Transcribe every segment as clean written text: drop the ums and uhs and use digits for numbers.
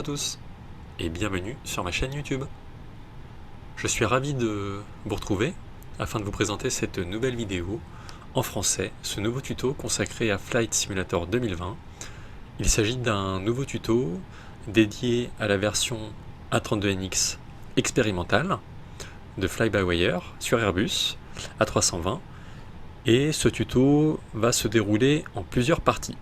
à tous et bienvenue sur ma chaîne YouTube. Je suis ravi de vous retrouver afin de vous présenter cette nouvelle vidéo en français, ce nouveau tuto consacré à Flight Simulator 2020. Il s'agit d'un nouveau tuto dédié à la version A32NX expérimentale de Fly-by-Wire sur Airbus A320 et ce tuto va se dérouler en plusieurs parties.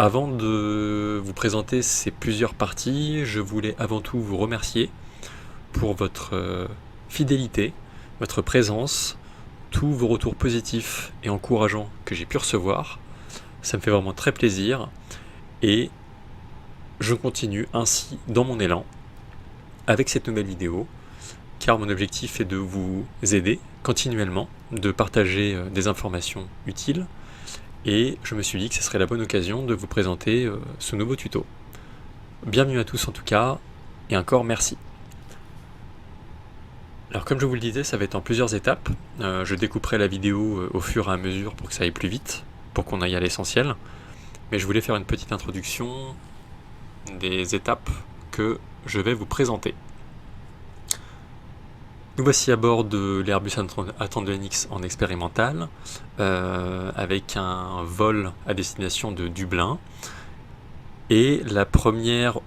Avant de vous présenter ces plusieurs parties, je voulais avant tout vous remercier pour votre fidélité, votre présence, tous vos retours positifs et encourageants que j'ai pu recevoir. Ça me fait vraiment très plaisir et je continue ainsi dans mon élan avec cette nouvelle vidéo car mon objectif est de vous aider continuellement, de partager des informations utiles. Et je me suis dit que ce serait la bonne occasion de vous présenter ce nouveau tuto. Bienvenue à tous en tout cas, et encore merci. Alors comme je vous le disais, ça va être en plusieurs étapes. Je découperai la vidéo au fur et à mesure pour que ça aille plus vite, pour qu'on aille à l'essentiel. Mais je voulais faire une petite introduction des étapes que je vais vous présenter. Nous voici à bord de l'Airbus A32NX en expérimental, avec un vol à destination de Dublin. Et la première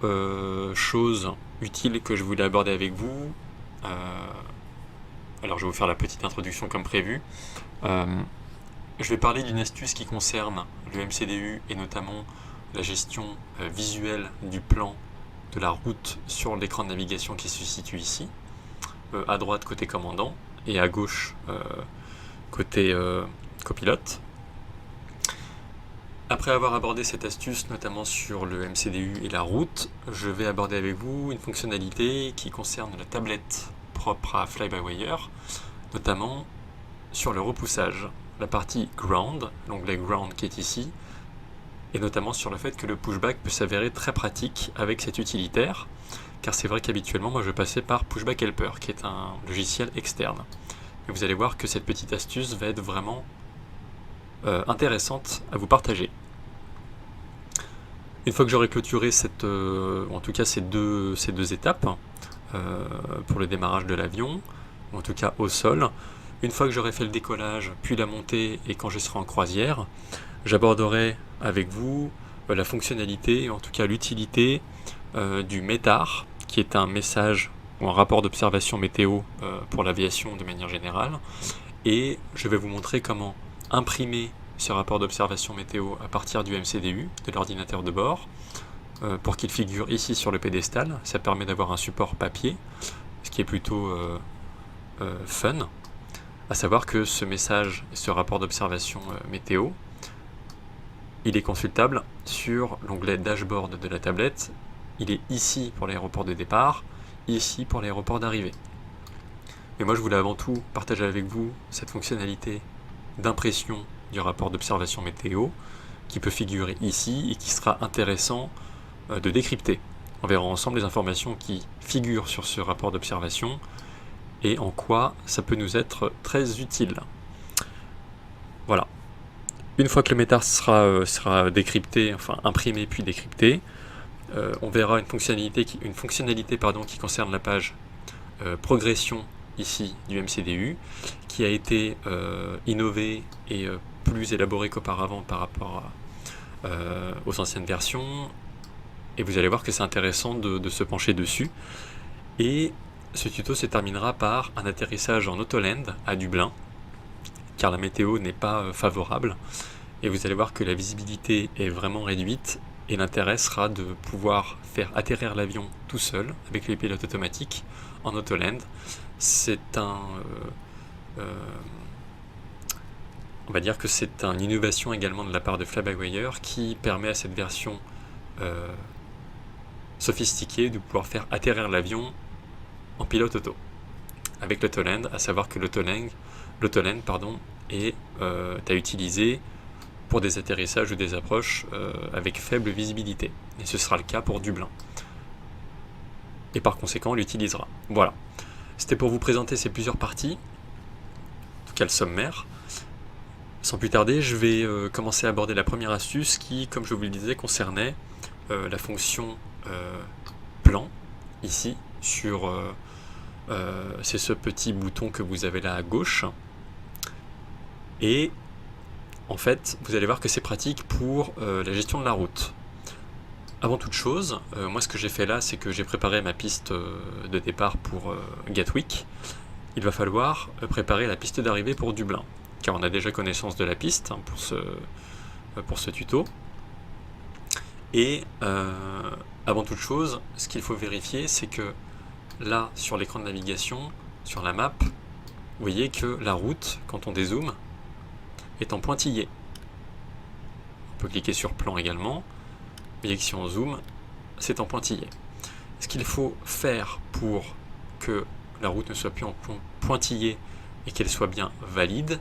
chose utile que je voulais aborder avec vous, alors je vais vous faire la petite introduction comme prévu. Je vais parler d'une astuce qui concerne le MCDU et notamment la gestion visuelle du plan de la route sur l'écran de navigation qui se situe ici. À droite côté commandant et à gauche côté copilote. Après avoir abordé cette astuce notamment sur le MCDU et la route, je vais aborder avec vous une fonctionnalité qui concerne la tablette propre à Fly-by-Wire, notamment sur le repoussage, la partie Ground, l'onglet Ground qui est ici, et notamment sur le fait que le pushback peut s'avérer très pratique avec cet utilitaire, car c'est vrai qu'habituellement, moi je passais par Pushback Helper, qui est un logiciel externe. Et vous allez voir que cette petite astuce va être vraiment intéressante à vous partager. Une fois que j'aurai clôturé en tout cas ces deux étapes, pour le démarrage de l'avion, ou en tout cas au sol, une fois que j'aurai fait le décollage, puis la montée, et quand je serai en croisière, j'aborderai avec vous la fonctionnalité, en tout cas l'utilité du METAR, qui est un message ou un rapport d'observation météo pour l'aviation de manière générale. Et je vais vous montrer comment imprimer ce rapport d'observation météo à partir du MCDU, de l'ordinateur de bord, pour qu'il figure ici sur le pédestal. Ça permet d'avoir un support papier, ce qui est plutôt fun. À savoir que ce message, ce rapport d'observation météo, il est consultable sur l'onglet dashboard de la tablette. Il est ici pour l'aéroport de départ, ici pour l'aéroport d'arrivée. Mais moi je voulais avant tout partager avec vous cette fonctionnalité d'impression du rapport d'observation météo qui peut figurer ici et qui sera intéressant de décrypter. On verra ensemble les informations qui figurent sur ce rapport d'observation et en quoi ça peut nous être très utile. Voilà. Une fois que le METAR sera décrypté, enfin imprimé puis décrypté, on verra une fonctionnalité qui concerne la page progression ici du MCDU, qui a été innové et plus élaboré qu'auparavant par rapport aux anciennes versions. Et vous allez voir que c'est intéressant de se pencher dessus. Et ce tuto se terminera par un atterrissage en Autoland à Dublin, car la météo n'est pas favorable. Et vous allez voir que la visibilité est vraiment réduite. Et l'intérêt sera de pouvoir faire atterrir l'avion tout seul avec les pilotes automatiques en Autoland. C'est on va dire que c'est une innovation également de la part de Fly-by-Wire qui permet à cette version sophistiquée de pouvoir faire atterrir l'avion en pilote auto avec l'Autoland, à savoir que l'Autoland est à utiliser pour des atterrissages ou des approches avec faible visibilité. Et ce sera le cas pour Dublin. Et par conséquent, on l'utilisera. Voilà. C'était pour vous présenter ces plusieurs parties, en tout cas le sommaire. Sans plus tarder, je vais commencer à aborder la première astuce qui, comme je vous le disais, concernait la fonction plan ici sur c'est ce petit bouton que vous avez là à gauche, et en fait vous allez voir que c'est pratique pour la gestion de la route. Avant toute chose, moi ce que j'ai fait là, c'est que j'ai préparé ma piste de départ pour Gatwick. Il va falloir préparer la piste d'arrivée pour Dublin, car on a déjà connaissance de la piste hein, pour ce tuto. Et avant toute chose, ce qu'il faut vérifier, c'est que là, sur l'écran de navigation, sur la map, vous voyez que la route, quand on dézoome, est en pointillé. On peut cliquer sur plan également. Vous voyez que si on zoome, c'est en pointillé. Ce qu'il faut faire pour que la route ne soit plus en pointillé et qu'elle soit bien valide,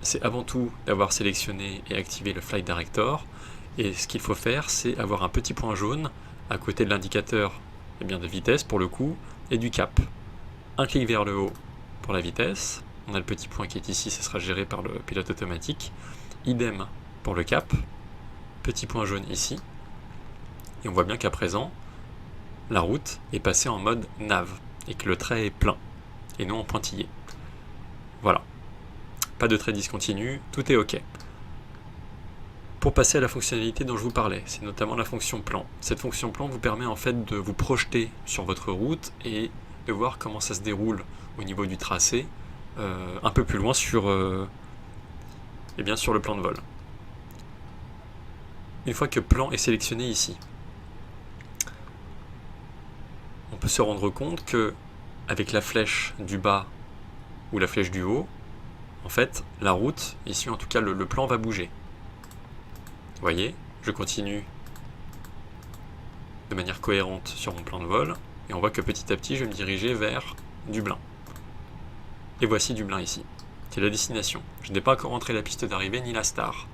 c'est avant tout d'avoir sélectionné et activé le Flight Director. Et ce qu'il faut faire, c'est avoir un petit point jaune à côté de l'indicateur de vitesse pour le coup et du cap. Un clic vers le haut pour la vitesse. On a le petit point qui est ici, ce sera géré par le pilote automatique. Idem pour le cap. Petit point jaune ici. Et on voit bien qu'à présent, la route est passée en mode nav et que le trait est plein et non en pointillé. Voilà. Pas de trait discontinu, tout est OK. Pour passer à la fonctionnalité dont je vous parlais, c'est notamment la fonction plan. Cette fonction plan vous permet en fait de vous projeter sur votre route et de voir comment ça se déroule au niveau du tracé un peu plus loin sur le plan de vol. Une fois que plan est sélectionné ici, on peut se rendre compte que avec la flèche du bas ou la flèche du haut, en fait, la route, ici en tout cas le plan va bouger. Vous voyez, je continue de manière cohérente sur mon plan de vol, et on voit que petit à petit je vais me diriger vers Dublin. Et voici Dublin ici, c'est la destination. Je n'ai pas encore entré la piste d'arrivée ni la star.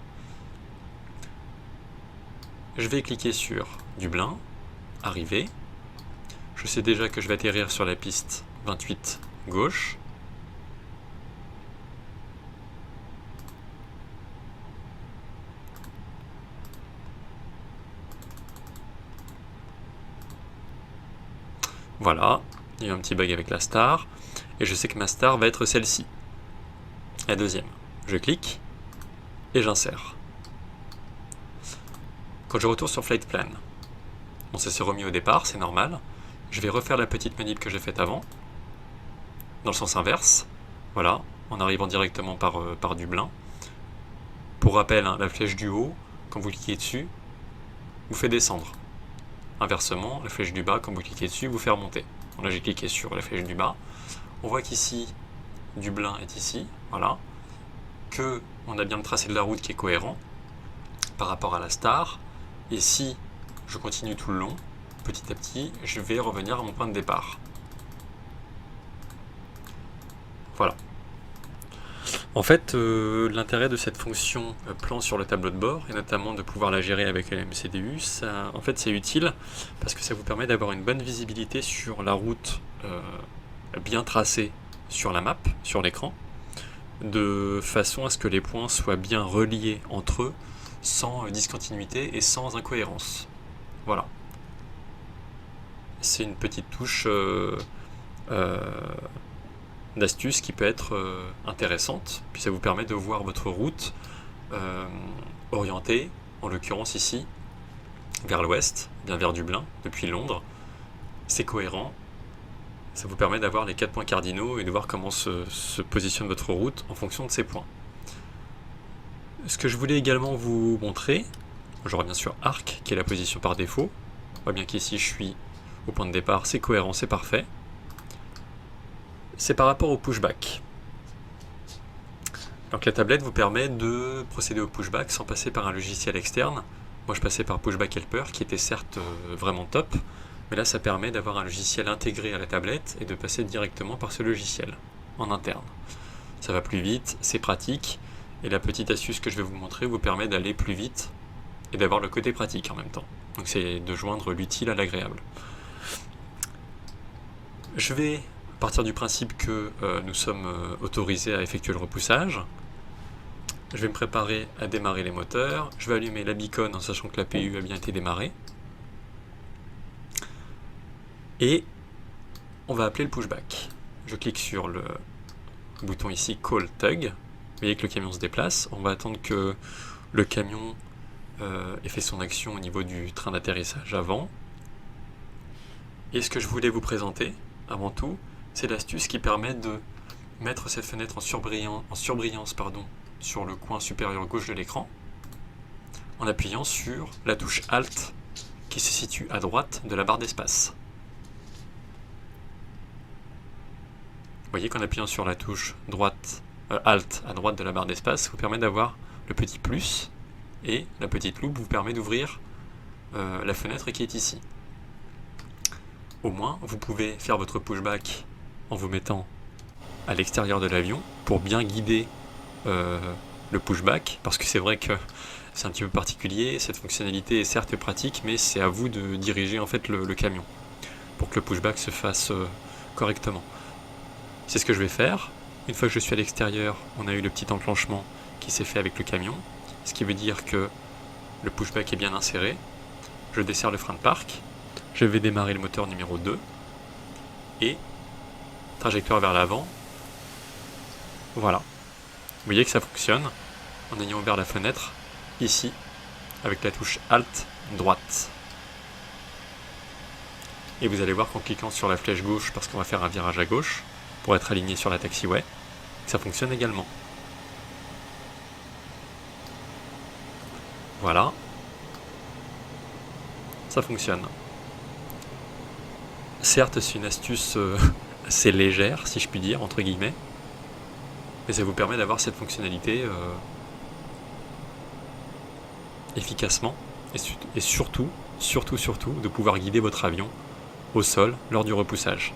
Je vais cliquer sur Dublin, arriver. Je sais déjà que je vais atterrir sur la piste 28 gauche. Voilà, il y a eu un petit bug avec la star, et je sais que ma star va être celle-ci, la deuxième. Je clique, et j'insère. Quand je retourne sur Flight Plan, bon, ça s'est remis au départ, c'est normal. Je vais refaire la petite manip que j'ai faite avant, dans le sens inverse, voilà, en arrivant directement par Dublin. Pour rappel, hein, la flèche du haut, quand vous cliquez dessus, vous fait descendre. Inversement, la flèche du bas, quand vous cliquez dessus, vous fait remonter. Bon, là, j'ai cliqué sur la flèche du bas. On voit qu'ici, Dublin est ici, voilà, que on a bien le tracé de la route qui est cohérent par rapport à la star. Et si je continue tout le long, petit à petit, je vais revenir à mon point de départ. Voilà. En fait, l'intérêt de cette fonction plan sur le tableau de bord, et notamment de pouvoir la gérer avec la MCDU, en fait, c'est utile parce que ça vous permet d'avoir une bonne visibilité sur la route bien tracée sur la map, sur l'écran, de façon à ce que les points soient bien reliés entre eux, sans discontinuité et sans incohérence. Voilà. C'est une petite touche d'astuce qui peut être intéressante, puis ça vous permet de voir votre route orientée, en l'occurrence ici, vers l'ouest, bien vers Dublin, depuis Londres. C'est cohérent, ça vous permet d'avoir les 4 points cardinaux et de voir comment se positionne votre route en fonction de ces points. Ce que je voulais également vous montrer, je reviens sur Arc, qui est la position par défaut. On voit bien qu'ici je suis au point de départ, c'est cohérent, c'est parfait. C'est par rapport au pushback. Donc la tablette vous permet de procéder au pushback sans passer par un logiciel externe. Moi je passais par Pushback Helper, qui était certes vraiment top, mais là ça permet d'avoir un logiciel intégré à la tablette et de passer directement par ce logiciel en interne. Ça va plus vite, c'est pratique, et la petite astuce que je vais vous montrer vous permet d'aller plus vite et d'avoir le côté pratique en même temps. Donc c'est de joindre l'utile à l'agréable. Je vais partir du principe que nous sommes autorisés à effectuer le repoussage. Je vais me préparer à démarrer les moteurs. Je vais allumer la beacon en sachant que l'APU a bien été démarrée. Et on va appeler le pushback. Je clique sur le bouton ici Call Tug. Vous voyez que le camion se déplace. On va attendre que le camion ait fait son action au niveau du train d'atterrissage avant. Et ce que je voulais vous présenter, avant tout, c'est l'astuce qui permet de mettre cette fenêtre en surbrillance sur le coin supérieur gauche de l'écran, en appuyant sur la touche Alt qui se situe à droite de la barre d'espace. Vous voyez qu'en appuyant sur la touche Alt à droite de la barre d'espace, ça vous permet d'avoir le petit plus, et la petite loupe vous permet d'ouvrir la fenêtre qui est ici. Au moins, vous pouvez faire votre pushback en vous mettant à l'extérieur de l'avion pour bien guider le pushback, parce que c'est vrai que c'est un petit peu particulier, cette fonctionnalité est certes pratique, mais c'est à vous de diriger en fait le camion pour que le pushback se fasse correctement. C'est ce que je vais faire. Une fois que je suis à l'extérieur, on a eu le petit enclenchement qui s'est fait avec le camion, ce qui veut dire que le pushback est bien inséré. Je desserre le frein de parc, je vais démarrer le moteur numéro 2 et trajectoire vers l'avant. Voilà. Vous voyez que ça fonctionne en ayant ouvert la fenêtre ici avec la touche Alt droite. Et vous allez voir qu'en cliquant sur la flèche gauche, parce qu'on va faire un virage à gauche pour être aligné sur la taxiway, ça fonctionne également. Voilà. Ça fonctionne. Certes, c'est une astuce assez légère, si je puis dire, entre guillemets, mais ça vous permet d'avoir cette fonctionnalité efficacement et surtout de pouvoir guider votre avion au sol lors du repoussage.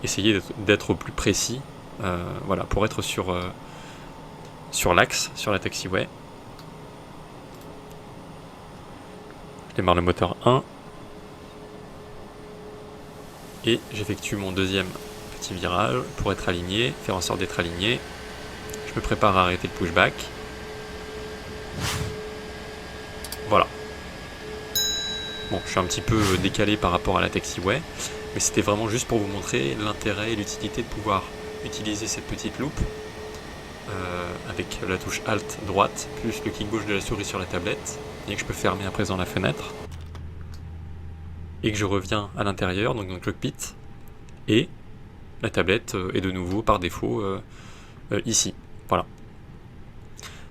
Essayez d'être au plus précis voilà, pour être sur l'axe, sur la taxiway. Je démarre le moteur 1 et j'effectue mon deuxième petit virage pour être aligné, faire en sorte d'être aligné. Je me prépare à arrêter le pushback. Voilà. Bon, je suis un petit peu décalé par rapport à la taxiway, mais c'était vraiment juste pour vous montrer l'intérêt et l'utilité de pouvoir utiliser cette petite loupe avec la touche Alt droite plus le clic gauche de la souris sur la tablette, et que je peux fermer à présent la fenêtre et que je reviens à l'intérieur, donc dans le cockpit, et la tablette est de nouveau par défaut ici. Voilà.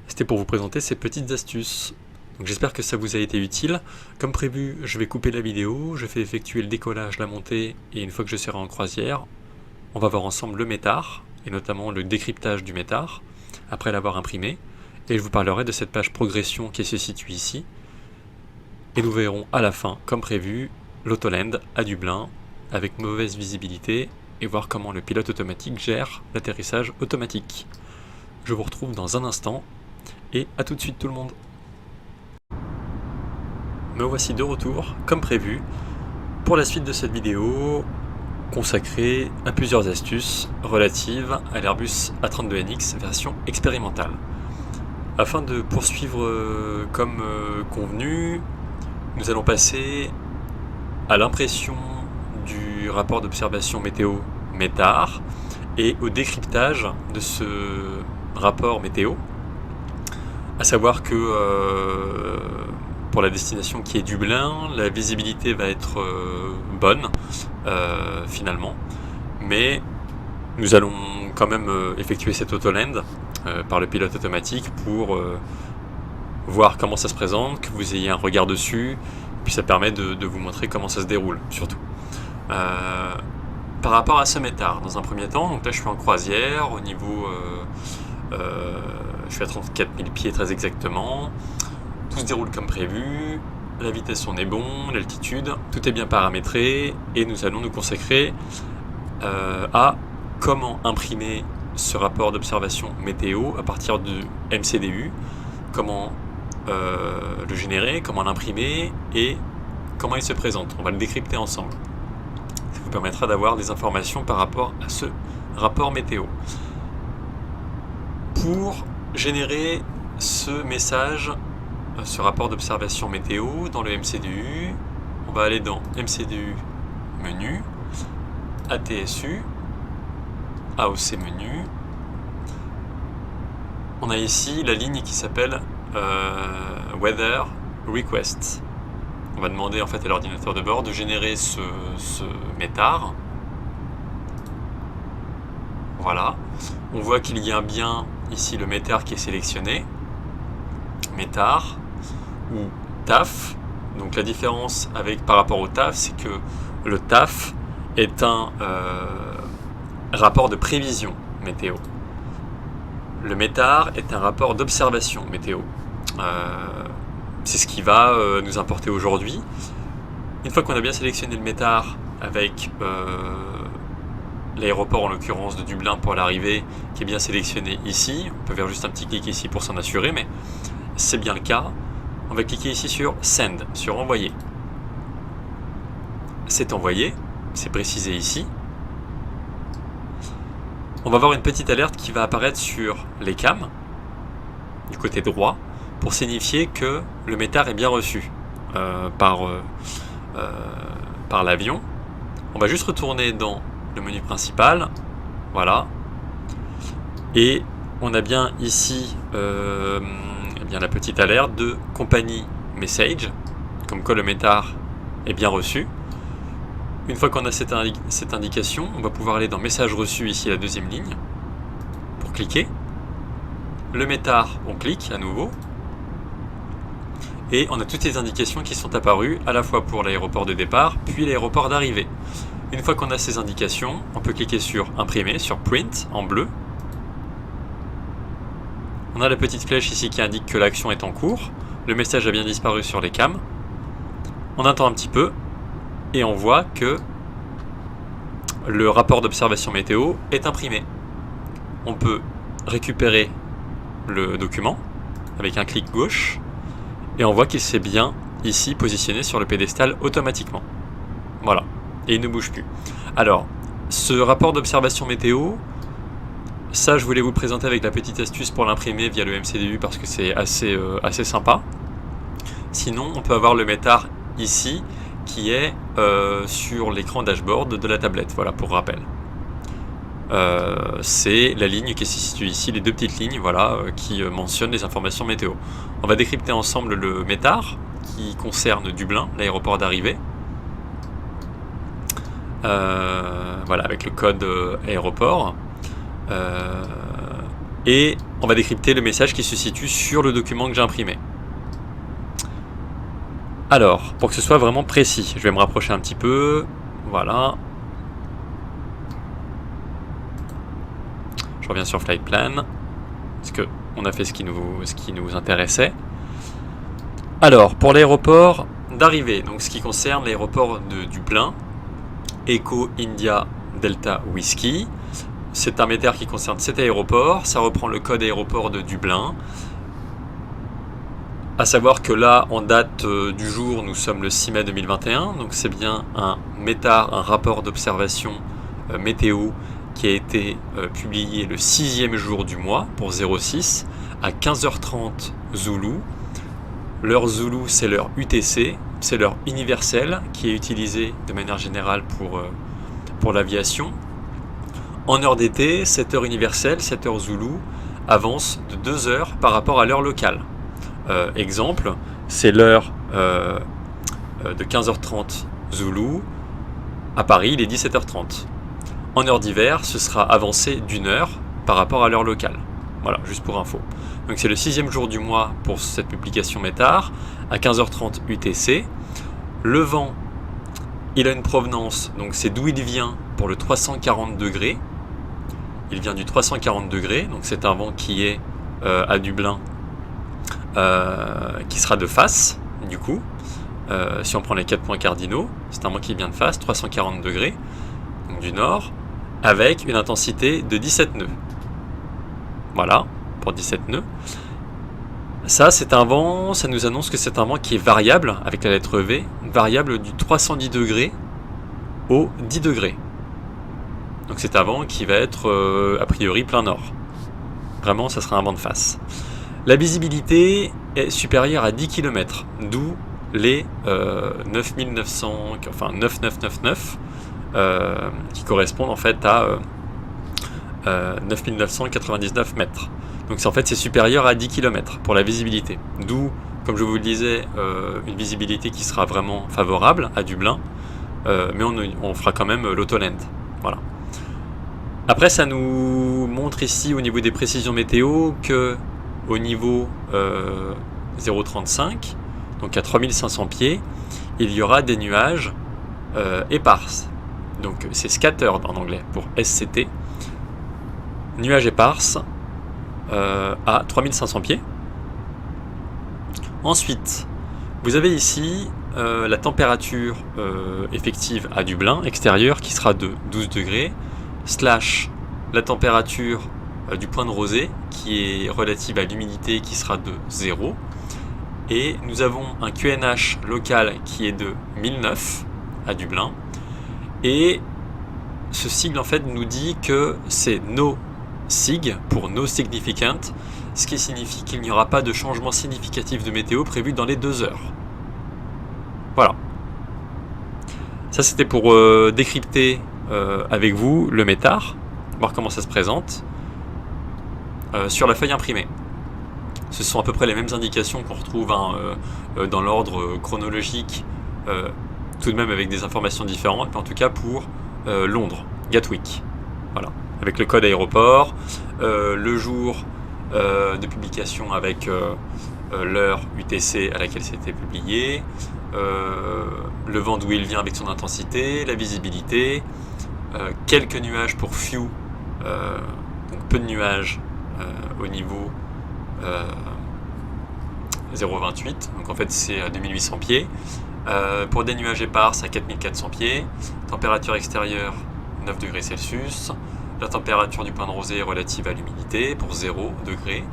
C'était pour vous présenter ces petites astuces. Donc j'espère que ça vous a été utile. Comme prévu, je vais couper la vidéo, je fais effectuer le décollage, la montée, et une fois que je serai en croisière, on va voir ensemble le métard, et notamment le décryptage du métard, après l'avoir imprimé, et je vous parlerai de cette page progression qui se situe ici, et nous verrons à la fin, comme prévu, l'Autoland à Dublin, avec mauvaise visibilité, et voir comment le pilote automatique gère l'atterrissage automatique. Je vous retrouve dans un instant, et à tout de suite tout le monde. Me voici de retour, comme prévu, pour la suite de cette vidéo consacrée à plusieurs astuces relatives à l'Airbus A32NX version expérimentale. Afin de poursuivre comme convenu, nous allons passer à l'impression du rapport d'observation météo METAR et au décryptage de ce rapport météo, à savoir que pour la destination qui est Dublin, la visibilité va être bonne finalement, mais nous allons quand même effectuer cet Autoland par le pilote automatique pour voir comment ça se présente, que vous ayez un regard dessus, puis ça permet de vous montrer comment ça se déroule surtout. Par rapport à ce métard, dans un premier temps, donc là je suis en croisière, au niveau je suis à 34 000 pieds très exactement, tout se déroule comme prévu, la vitesse on est bon, l'altitude, tout est bien paramétré, et nous allons nous consacrer à comment imprimer ce rapport d'observation météo à partir du MCDU, comment le générer, comment l'imprimer et comment il se présente. On va le décrypter ensemble. Ça vous permettra d'avoir des informations par rapport à ce rapport météo. Pour générer ce message, ce rapport d'observation météo dans le MCDU, on va aller dans MCDU, menu, ATSU, AOC menu. On a ici la ligne qui s'appelle Weather Request. On va demander en fait à l'ordinateur de bord de générer ce METAR. Voilà. On voit qu'il y a bien ici le METAR qui est sélectionné. METAR ou TAF. Donc la différence par rapport au TAF, c'est que le TAF est un rapport de prévision météo. Le METAR est un rapport d'observation météo. C'est ce qui va nous importer aujourd'hui. Une fois qu'on a bien sélectionné le METAR avec l'aéroport en l'occurrence de Dublin pour l'arrivée qui est bien sélectionné ici, on peut faire juste un petit clic ici pour s'en assurer, mais c'est bien le cas. On va cliquer ici sur Send, sur Envoyer. C'est envoyé, c'est précisé ici. On va avoir une petite alerte qui va apparaître sur les cams, du côté droit, pour signifier que le METAR est bien reçu par l'avion. On va juste retourner dans le menu principal, voilà. Et on a bien ici la petite alerte de compagnie message, comme quoi le METAR est bien reçu. Une fois qu'on a cette indication, on va pouvoir aller dans message reçu ici, la deuxième ligne, pour cliquer. Le METAR, on clique à nouveau. Et on a toutes les indications qui sont apparues, à la fois pour l'aéroport de départ, puis l'aéroport d'arrivée. Une fois qu'on a ces indications, on peut cliquer sur Imprimer, sur Print, en bleu. On a la petite flèche ici qui indique que l'action est en cours. Le message a bien disparu sur les cams. On attend un petit peu. Et on voit que le rapport d'observation météo est imprimé. On peut récupérer le document avec un clic gauche et on voit qu'il s'est bien ici positionné sur le pédestal automatiquement. Voilà, et il ne bouge plus. Alors, ce rapport d'observation météo, ça je voulais vous le présenter avec la petite astuce pour l'imprimer via le MCDU parce que c'est assez sympa. Sinon, on peut avoir le METAR ici qui est sur l'écran dashboard de la tablette, voilà pour rappel. C'est la ligne qui se situe ici, les deux petites lignes voilà, qui mentionnent les informations météo. On va décrypter ensemble le METAR qui concerne Dublin, l'aéroport d'arrivée. Voilà, avec le code aéroport. Et on va décrypter le message qui se situe sur le document que j'ai imprimé. Alors, pour que ce soit vraiment précis, je vais me rapprocher un petit peu. Voilà. Je reviens sur Flight Plan. Parce qu'on a fait ce qui nous intéressait. Alors, pour l'aéroport d'arrivée, donc ce qui concerne l'aéroport de Dublin, Echo India Delta Whiskey. C'est un METAR qui concerne cet aéroport. Ça reprend le code aéroport de Dublin. À savoir que là, en date du jour, nous sommes le 6 mai 2021, donc c'est bien un METAR, un rapport d'observation météo qui a été publié le 6e jour du mois pour 06 à 15h30 Zulu. L'heure Zulu, c'est l'heure UTC, c'est l'heure universelle qui est utilisée de manière générale pour l'aviation. En heure d'été, cette heure universelle, cette heure Zulu, avance de 2 heures par rapport à l'heure locale. Exemple, c'est l'heure de 15h30 Zulu, à Paris il est 17h30. En heure d'hiver, ce sera avancé d'1 heure par rapport à l'heure locale. Voilà, juste pour info. Donc c'est le 6e jour du mois pour cette publication METAR, à 15h30 UTC. Le vent, il a une provenance, donc c'est d'où il vient pour le 340 degrés. Il vient du 340 degrés, donc c'est un vent qui est à Dublin, qui sera de face, du coup. Si on prend les 4 points cardinaux, c'est un vent qui vient de face, 340 degrés, donc du nord, avec une intensité de 17 nœuds. Voilà, pour 17 nœuds. Ça, c'est un vent, ça nous annonce que c'est un vent qui est variable, avec la lettre V, variable du 310 degrés au 10 degrés. Donc c'est un vent qui va être a priori plein nord. Vraiment, ça sera un vent de face. La visibilité est supérieure à 10 km, d'où les 9999 qui correspondent en fait à 9999 mètres. Donc en fait c'est supérieur à 10 km pour la visibilité. D'où, comme je vous le disais, une visibilité qui sera vraiment favorable à Dublin, mais on fera quand même l'Autoland. Voilà. Après ça nous montre ici au niveau des précisions météo que au niveau 0,35, donc à 3500 pieds, il y aura des nuages éparses. Donc c'est scattered en anglais pour SCT. Nuages éparses à 3500 pieds. Ensuite, vous avez ici la température effective à Dublin, extérieure, qui sera de 12 degrés, slash la température du point de rosée, qui est relative à l'humidité, qui sera de 0. Et nous avons un QNH local qui est de 1009 à Dublin. Et ce sigle en fait nous dit que c'est no sig pour no significant, ce qui signifie qu'il n'y aura pas de changement significatif de météo prévu dans les 2 heures. Voilà. Ça c'était pour décrypter avec vous le METAR, voir comment ça se présente sur la feuille imprimée. Ce sont à peu près les mêmes indications qu'on retrouve dans l'ordre chronologique, tout de même avec des informations différentes, mais en tout cas pour Londres, Gatwick. Voilà. Avec le code aéroport, le jour de publication avec l'heure UTC à laquelle c'était publié, le vent d'où il vient avec son intensité, la visibilité, quelques nuages pour few, donc peu de nuages au niveau 0,28, donc en fait c'est à 2800 pieds. Pour des nuages épars à 4400 pieds, température extérieure 9 degrés Celsius, la température du point de rosée relative à l'humidité pour 0 degré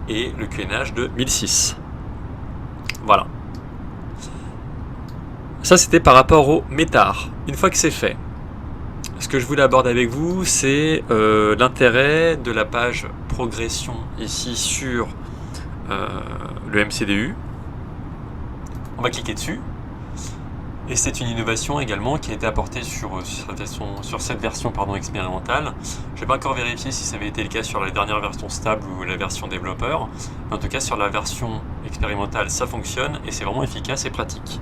et le QNH de 1006. Voilà. Ça c'était par rapport au METAR. Une fois que c'est fait, ce que je voulais aborder avec vous, c'est l'intérêt de la page progression ici sur le MCDU. On va cliquer dessus. Et c'est une innovation également qui a été apportée sur cette version expérimentale. Je n'ai pas encore vérifié si ça avait été le cas sur la dernière version stable ou la version développeur. Mais en tout cas, sur la version expérimentale, ça fonctionne et c'est vraiment efficace et pratique.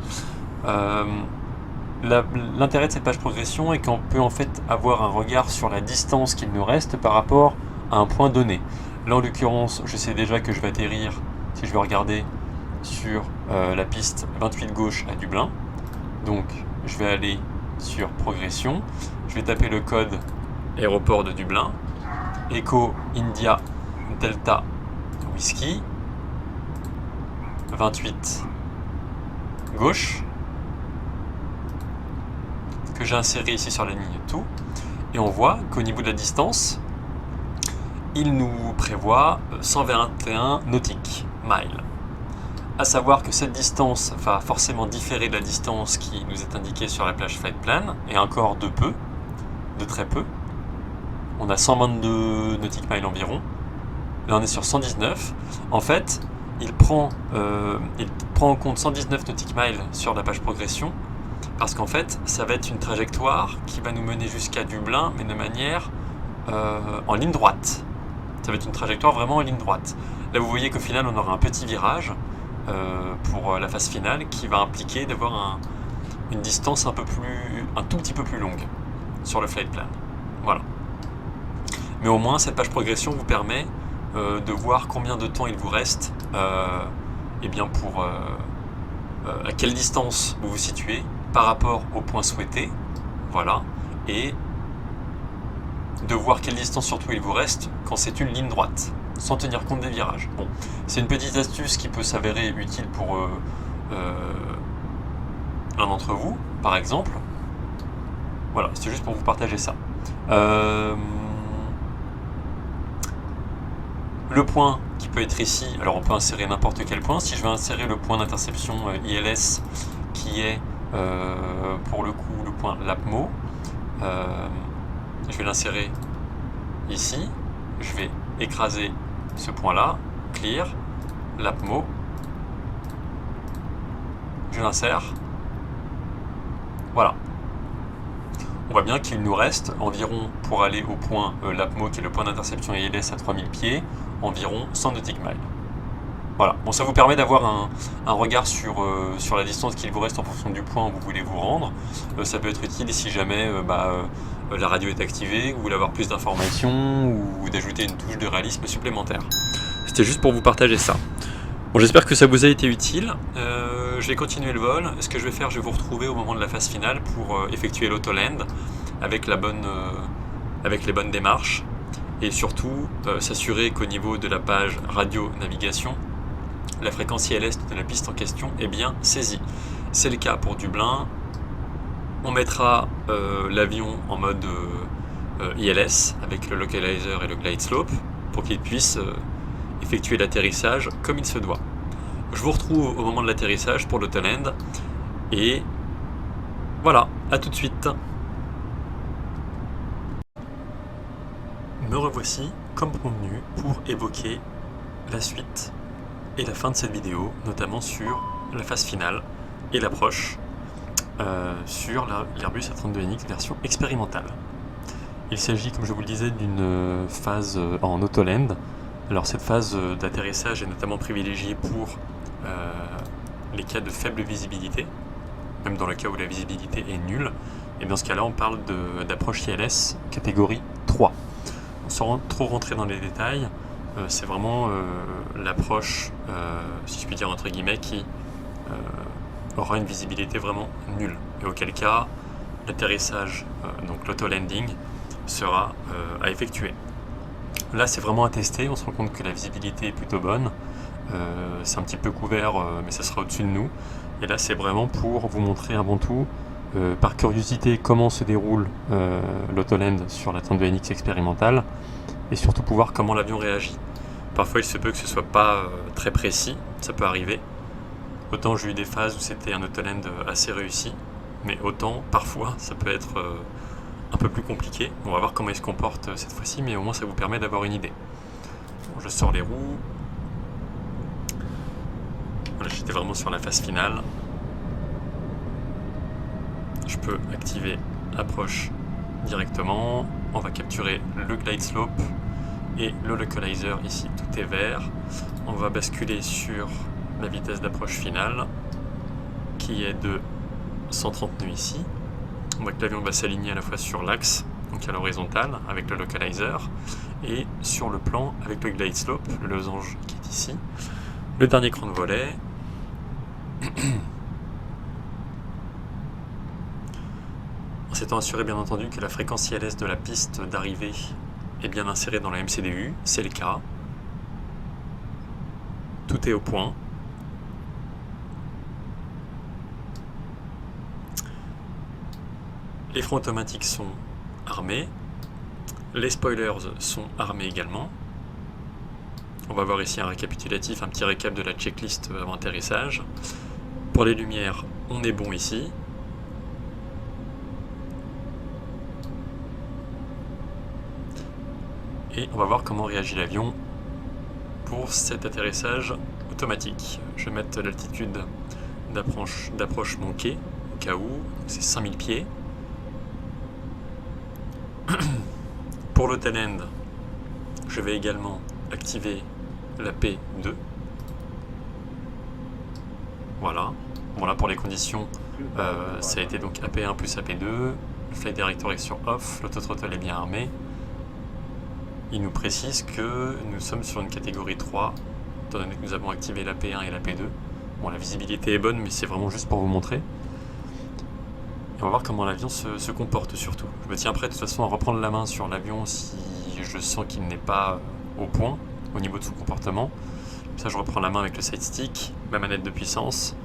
L'intérêt de cette page progression est qu'on peut en fait avoir un regard sur la distance qu'il nous reste par rapport à un point donné. Là, en l'occurrence, je sais déjà que je vais atterrir, si je veux regarder, sur la piste 28 gauche à Dublin. Donc, je vais aller sur progression. Je vais taper le code aéroport de Dublin. Echo India Delta Whiskey. 28 gauche. Que j'ai inséré ici sur la ligne tout. Et on voit qu'au niveau de la distance, il nous prévoit 121 nautiques miles. À savoir que cette distance va forcément différer de la distance qui nous est indiquée sur la plage Flight Plan, et encore de très peu. On a 122 nautiques miles environ. Là on est sur 119. En fait, il prend en compte 119 nautiques miles sur la page progression, parce qu'en fait, ça va être une trajectoire qui va nous mener jusqu'à Dublin, mais de manière en ligne droite. Ça va être une trajectoire vraiment en ligne droite. Là vous voyez qu'au final on aura un petit virage pour la phase finale qui va impliquer d'avoir une distance un tout petit peu plus longue sur le flight plan. Voilà. Mais au moins cette page progression vous permet de voir combien de temps il vous reste et bien à quelle distance vous vous situez par rapport au point souhaité. Voilà. Et de voir quelle distance surtout il vous reste quand c'est une ligne droite, sans tenir compte des virages. Bon, c'est une petite astuce qui peut s'avérer utile pour l'un d'entre vous, par exemple. Voilà, c'était juste pour vous partager ça. Le point qui peut être ici, alors on peut insérer n'importe quel point. Si je veux insérer le point d'interception ILS, qui est pour le coup le point LAPMO, je vais l'insérer ici, je vais écraser ce point là, clear, LAPMO, je l'insère. Voilà. On voit bien qu'il nous reste environ, pour aller au point LAPMO, qui est le point d'interception ILS à 3000 pieds, environ 100 nautiques miles. Voilà, bon, ça vous permet d'avoir un regard sur la distance qu'il vous reste en fonction du point où vous voulez vous rendre. Ça peut être utile si jamais la radio est activée, ou vous voulez avoir plus d'informations, ou d'ajouter une touche de réalisme supplémentaire. C'était juste pour vous partager ça. Bon, j'espère que ça vous a été utile. Je vais continuer le vol. Ce que je vais faire, je vais vous retrouver au moment de la phase finale pour effectuer l'auto-land avec les bonnes démarches, et surtout s'assurer qu'au niveau de la page radio-navigation, la fréquence ILS de la piste en question est bien saisie. C'est le cas pour Dublin. On mettra l'avion en mode ILS avec le localizer et le glide slope pour qu'il puisse effectuer l'atterrissage comme il se doit. Je vous retrouve au moment de l'atterrissage pour l'auto-land, et voilà, à tout de suite. Me revoici comme convenu pour évoquer la suite et la fin de cette vidéo, notamment sur la phase finale et l'approche sur l'Airbus A32NX version expérimentale. Il s'agit, comme je vous le disais, d'une phase en auto-land. Alors cette phase d'atterrissage est notamment privilégiée pour les cas de faible visibilité, même dans le cas où la visibilité est nulle. Et dans ce cas-là, on parle d'approche ILS catégorie 3. Sans trop rentrer dans les détails, c'est vraiment l'approche, si je puis dire entre guillemets, qui aura une visibilité vraiment nulle. Et auquel cas, l'atterrissage, donc l'auto-landing, sera à effectuer. Là, c'est vraiment à tester. On se rend compte que la visibilité est plutôt bonne. C'est un petit peu couvert, mais ça sera au-dessus de nous. Et là, c'est vraiment pour vous montrer avant tout, par curiosité, comment se déroule l'auto-land sur la A32NX expérimentale, et surtout pour voir comment l'avion réagit. Parfois, il se peut que ce soit pas très précis, ça peut arriver. Autant j'ai eu des phases où c'était un auto-land assez réussi, mais autant, parfois, ça peut être un peu plus compliqué. On va voir comment il se comporte cette fois-ci, mais au moins ça vous permet d'avoir une idée. Bon, je sors les roues. Voilà, j'étais vraiment sur la phase finale. Je peux activer approche directement. On va capturer le glide slope et le localizer. Ici, tout est vert. On va basculer sur la vitesse d'approche finale, qui est de 130 nœuds ici. On voit que l'avion va s'aligner à la fois sur l'axe, donc à l'horizontale, avec le localizer, et sur le plan avec le glide slope, le losange qui est ici. Le dernier cran de volet. En s'étant assuré bien entendu que la fréquence ILS de la piste d'arrivée est bien insérée dans la MCDU, c'est le cas. Tout est au point. Les freins automatiques sont armés. Les spoilers sont armés également. On va voir ici un récapitulatif, un petit récap de la checklist avant atterrissage. Pour les lumières, on est bon ici. Et on va voir comment réagit l'avion pour cet atterrissage automatique. Je vais mettre l'altitude d'approche manquée, au cas où, c'est 5000 pieds. Pour le tail end, je vais également activer la P2. Voilà. Voilà pour les conditions. Ça a été donc AP1 plus AP2. Le flight director est sur off. L'autothrottle est bien armé. Il nous précise que nous sommes sur une catégorie 3, étant donné que nous avons activé la P1 et la P2. Bon, la visibilité est bonne, mais c'est vraiment juste pour vous montrer. Et on va voir comment l'avion se comporte surtout. Je me tiens prêt de toute façon à reprendre la main sur l'avion si je sens qu'il n'est pas au point au niveau de son comportement. Comme ça, je reprends la main avec le side stick, ma manette de puissance.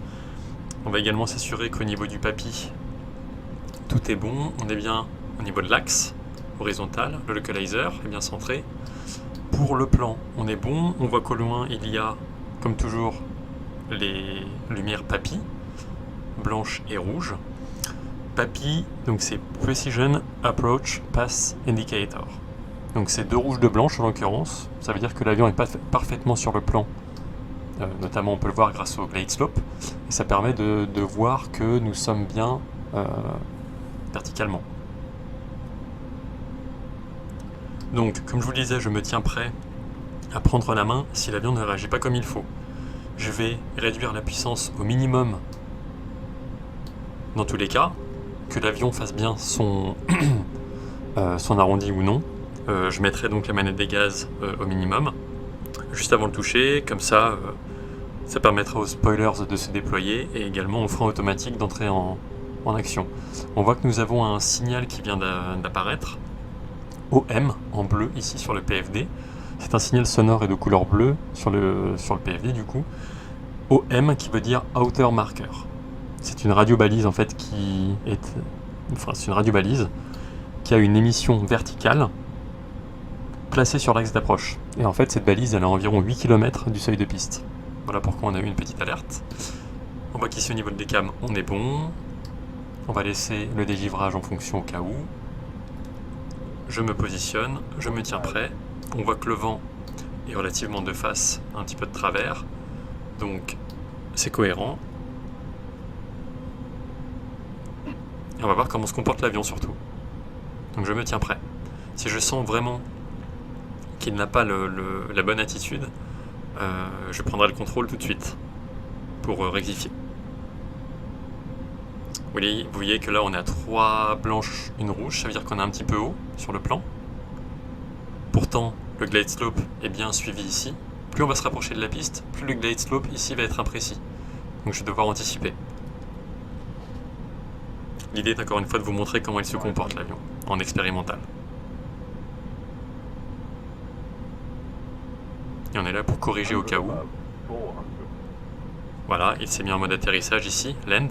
On va également s'assurer qu'au niveau du papy, tout est bon. On est bien au niveau de l'axe horizontal, le localizer est bien centré. Pour le plan, on est bon. On voit qu'au loin, il y a, comme toujours, les lumières papy, blanches et rouges. Papy, donc c'est Precision Approach Path Indicator. Donc c'est 2 rouges, 2 blanches en l'occurrence. Ça veut dire que l'avion est parfaitement sur le plan notamment on peut le voir grâce au glide slope, et ça permet de voir que nous sommes bien verticalement. Donc, comme je vous le disais, je me tiens prêt à prendre la main si l'avion ne réagit pas comme il faut. Je vais réduire la puissance au minimum dans tous les cas, que l'avion fasse bien son arrondi ou non. Je mettrai donc la manette des gaz au minimum, juste avant le toucher, comme ça, ça permettra aux spoilers de se déployer et également au frein automatique d'entrer en action. On voit que nous avons un signal qui vient d'apparaître, OM en bleu ici sur le PFD. C'est un signal sonore et de couleur bleue sur le PFD du coup. OM qui veut dire Outer Marker. C'est une radio balise en fait c'est une radio balise qui a une émission verticale placée sur l'axe d'approche. Et en fait cette balise elle est à environ 8 km du seuil de piste. Voilà pourquoi on a eu une petite alerte. On voit qu'ici au niveau de décam on est bon. On va laisser le dégivrage en fonction au cas où. Je me positionne, je me tiens prêt. On voit que le vent est relativement de face, un petit peu de travers. Donc c'est cohérent. Et on va voir comment se comporte l'avion surtout. Donc je me tiens prêt. Si je sens vraiment qu'il n'a pas la bonne attitude, je prendrai le contrôle tout de suite pour rectifier. Vous voyez que là on est à 3 blanches, une rouge, ça veut dire qu'on est un petit peu haut sur le plan. Pourtant le glide slope est bien suivi ici. Plus on va se rapprocher de la piste, plus le glide slope ici va être imprécis. Donc je vais devoir anticiper. L'idée est encore une fois de vous montrer comment il se comporte l'avion, en expérimental. Et on est là pour corriger au cas où. Voilà, il s'est mis en mode atterrissage ici, land.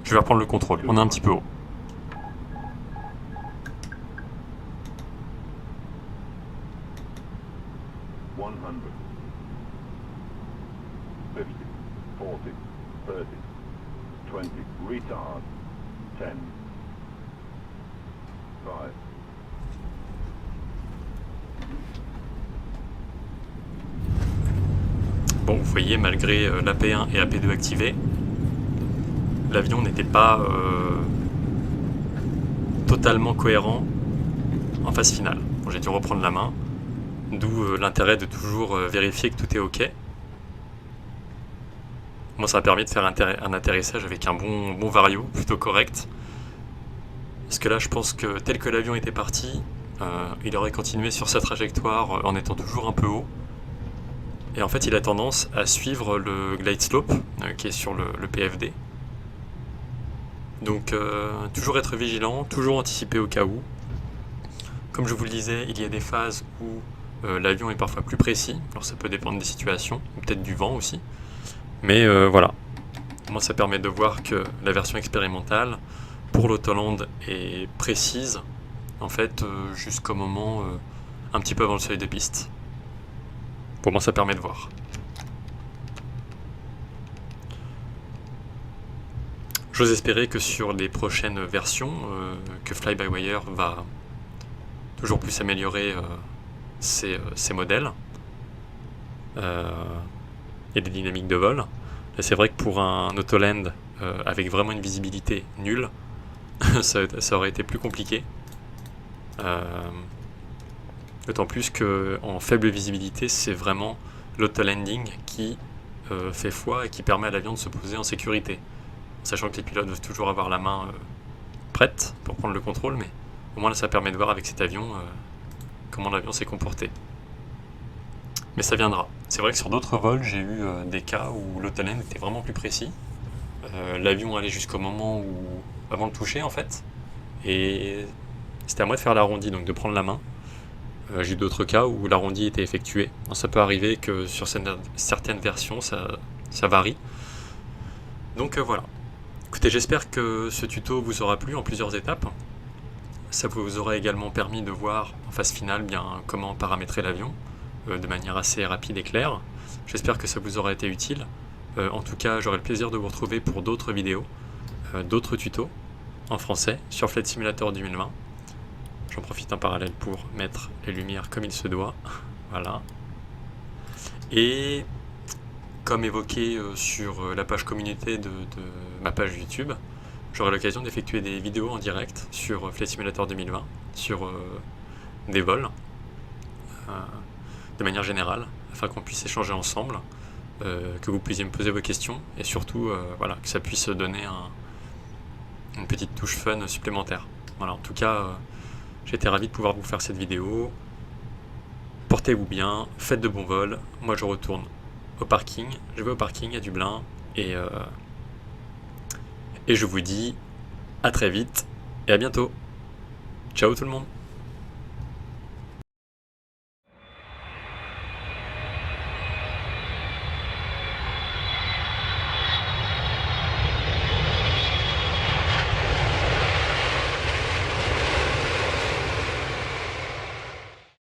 Je vais reprendre le contrôle, on est un petit peu haut. Bon, vous voyez, malgré l'AP1 et AP2 activés, l'avion n'était pas totalement cohérent en phase finale. Bon, j'ai dû reprendre la main, d'où l'intérêt de toujours vérifier que tout est OK. Moi, ça a permis de faire un atterrissage avec un bon vario, plutôt correct. Parce que là, je pense que tel que l'avion était parti, il aurait continué sur sa trajectoire en étant toujours un peu haut. Et en fait, il a tendance à suivre le glide slope qui est sur le PFD. Donc, toujours être vigilant, toujours anticiper au cas où. Comme je vous le disais, il y a des phases où l'avion est parfois plus précis. Alors, ça peut dépendre des situations, peut-être du vent aussi. Mais voilà. Moi, ça permet de voir que la version expérimentale pour l'Autoland est précise, en fait, jusqu'au moment un petit peu avant le seuil de piste. Pour moi, ça permet de voir. J'ose espérer que sur les prochaines versions, que Fly-by-Wire va toujours plus améliorer ses modèles et des dynamiques de vol. Là, c'est vrai que pour un Autoland avec vraiment une visibilité nulle, ça aurait été plus compliqué. D'autant plus qu'en faible visibilité, c'est vraiment l'autolanding qui fait foi et qui permet à l'avion de se poser en sécurité. Sachant que les pilotes doivent toujours avoir la main prête pour prendre le contrôle, mais au moins là, ça permet de voir avec cet avion comment l'avion s'est comporté. Mais ça viendra. C'est vrai que sur d'autres vols, j'ai eu des cas où l'autoland était vraiment plus précis. L'avion allait jusqu'au moment avant le toucher en fait, et c'était à moi de faire l'arrondi, donc de prendre la main. J'ai eu d'autres cas où l'arrondi était effectué. Alors, ça peut arriver que sur certaines versions, ça varie. Donc voilà. Écoutez, j'espère que ce tuto vous aura plu en plusieurs étapes. Ça vous aura également permis de voir en phase finale bien comment paramétrer l'avion de manière assez rapide et claire. J'espère que ça vous aura été utile. En tout cas, j'aurai le plaisir de vous retrouver pour d'autres vidéos. d'autres tutos en français sur Flight Simulator 2020. J'en profite en parallèle pour mettre les lumières comme il se doit. Voilà. Et comme évoqué sur la page communauté de ma page YouTube, j'aurai l'occasion d'effectuer des vidéos en direct sur Flight Simulator 2020, sur des vols, de manière générale, afin qu'on puisse échanger ensemble, que vous puissiez me poser vos questions, et surtout voilà, que ça puisse donner une petite touche fun supplémentaire. Voilà, en tout cas, j'étais ravi de pouvoir vous faire cette vidéo. Portez-vous bien, faites de bons vols. Moi je retourne au parking, je vais au parking à Dublin, et je vous dis à très vite et à bientôt. Ciao tout le monde.